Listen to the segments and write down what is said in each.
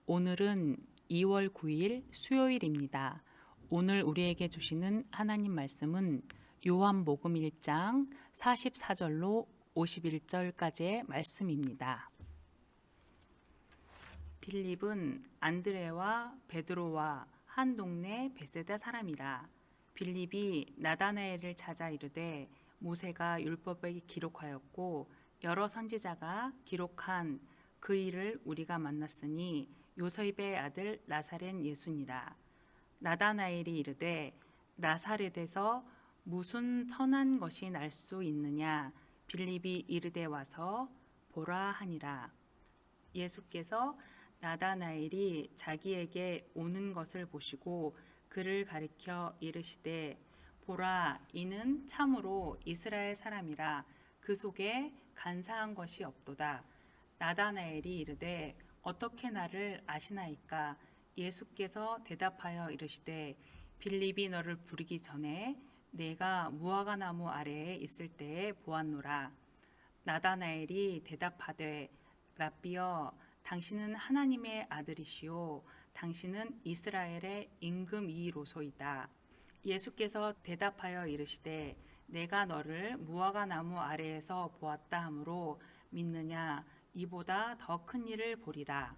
오늘은 2월 9일 수요일입니다. 오늘 우리에게 주시는 하나님 말씀은 요한복음 1장 44절로 51절까지의 말씀입니다. 빌립은 안드레와 베드로와 한 동네 베세다 사람이라. 빌립이 나다나엘을 찾아 이르되 모세가 율법에 기록하였고 여러 선지자가 기록한 그 일을 우리가 만났으니 요셉의 아들 나사렛 예수니라. 나다나엘이 이르되 나사렛에서 무슨 선한 것이 날 수 있느냐. 빌립이 이르되 와서 보라 하니라. 예수께서 나다나엘이 자기에게 오는 것을 보시고 그를 가리켜 이르시되 보라, 이는 참으로 이스라엘 사람이라. 그 속에 간사한 것이 없도다. 나다나엘이 이르되 어떻게 나를 아시나이까? 예수께서 대답하여 이르시되 빌립이 너를 부르기 전에 내가 무화과 나무 아래에 있을 때에 보았노라. 나다나엘이 대답하되 랍비여, 당신은 하나님의 아들이시오. 당신은 이스라엘의 임금이로소이다. 예수께서 대답하여 이르시되 내가 너를 무화과 나무 아래에서 보았다 하므로 믿느냐? 이보다 더 큰 일을 보리라.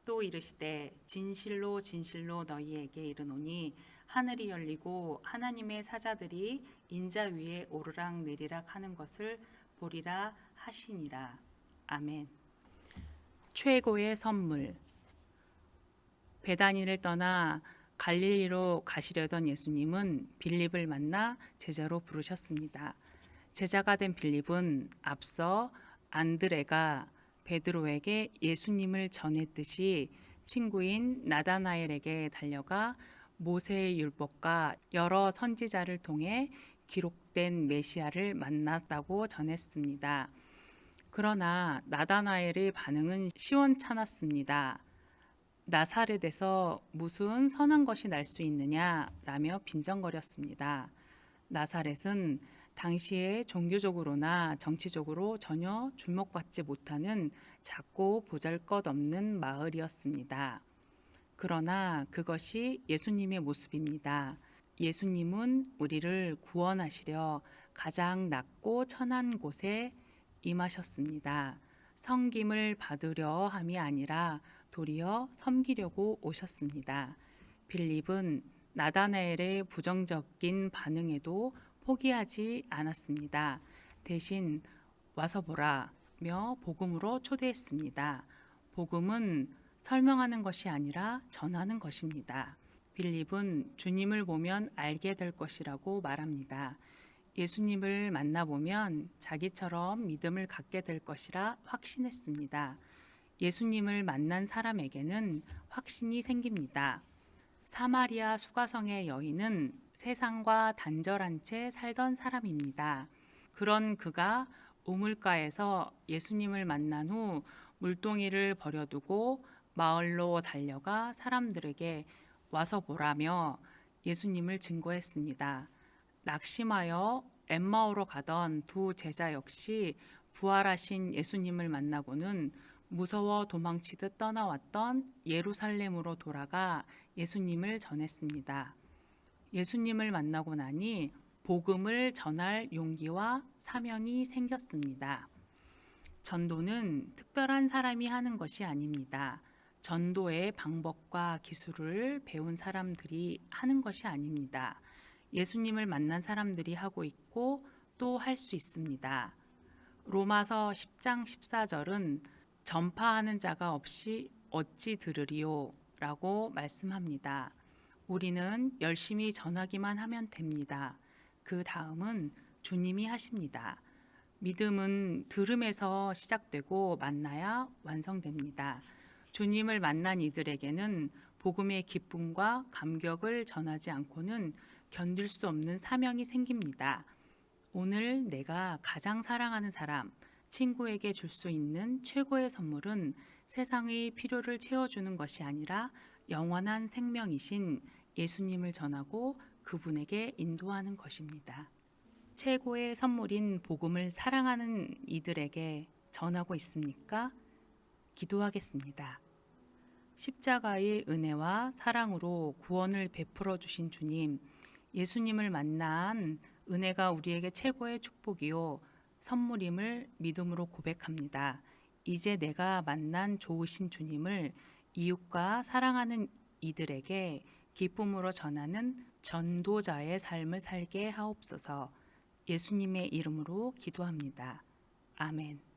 또 이르시되 진실로 진실로 너희에게 이르노니 하늘이 열리고 하나님의 사자들이 인자 위에 오르락 내리락 하는 것을 보리라 하시니라. 아멘. 최고의 선물. 베다니를 떠나 갈릴리로 가시려던 예수님은 빌립을 만나 제자로 부르셨습니다. 제자가 된 빌립은 앞서 안드레가 베드로에게 예수님을 전했듯이 친구인 나다나엘에게 달려가 모세의 율법과 여러 선지자를 통해 기록된 메시아를 만났다고 전했습니다. 그러나 나다나엘의 반응은 시원찮았습니다. 나사렛에서 무슨 선한 것이 날 수 있느냐 라며 빈정거렸습니다. 나사렛은 당시에 종교적으로나 정치적으로 전혀 주목받지 못하는 작고 보잘것없는 마을이었습니다. 그러나 그것이 예수님의 모습입니다. 예수님은 우리를 구원하시려 가장 낮고 천한 곳에 임하셨습니다. 섬김을 받으려 함이 아니라 도리어 섬기려고 오셨습니다. 빌립은 나다나엘의 부정적인 반응에도 포기하지 않았습니다. 대신 와서 보라며 복음으로 초대했습니다. 복음은 설명하는 것이 아니라 전하는 것입니다. 빌립은 주님을 보면 알게 될 것이라고 말합니다. 예수님을 만나보면 자기처럼 믿음을 갖게 될 것이라 확신했습니다. 예수님을 만난 사람에게는 확신이 생깁니다. 사마리아 수가성의 여인은 세상과 단절한 채 살던 사람입니다. 그런 그가 우물가에서 예수님을 만난 후 물동이를 버려두고 마을로 달려가 사람들에게 와서 보라며 예수님을 증거했습니다. 낙심하여 엠마오로 가던 두 제자 역시 부활하신 예수님을 만나고는 무서워 도망치듯 떠나왔던 예루살렘으로 돌아가 예수님을 전했습니다. 예수님을 만나고 나니 복음을 전할 용기와 사명이 생겼습니다. 전도는 특별한 사람이 하는 것이 아닙니다. 전도의 방법과 기술을 배운 사람들이 하는 것이 아닙니다. 예수님을 만난 사람들이 하고 있고 또 할 수 있습니다. 로마서 10장 14절은 전파하는 자가 없이 어찌 들으리요? 라고 말씀합니다. 우리는 열심히 전하기만 하면 됩니다. 그 다음은 주님이 하십니다. 믿음은 들음에서 시작되고 만나야 완성됩니다. 주님을 만난 이들에게는 복음의 기쁨과 감격을 전하지 않고는 견딜 수 없는 사명이 생깁니다. 오늘 내가 가장 사랑하는 사람, 친구에게 줄 수 있는 최고의 선물은 세상의 필요를 채워주는 것이 아니라 영원한 생명이신 예수님을 전하고 그분에게 인도하는 것입니다. 최고의 선물인 복음을 사랑하는 이들에게 전하고 있습니까? 기도하겠습니다. 십자가의 은혜와 사랑으로 구원을 베풀어 주신 주님, 예수님을 만난 은혜가 우리에게 최고의 축복이요 선물임을 믿음으로 고백합니다. 이제 내가 만난 좋으신 주님을 이웃과 사랑하는 이들에게 기쁨으로 전하는 전도자의 삶을 살게 하옵소서. 예수님의 이름으로 기도합니다. 아멘.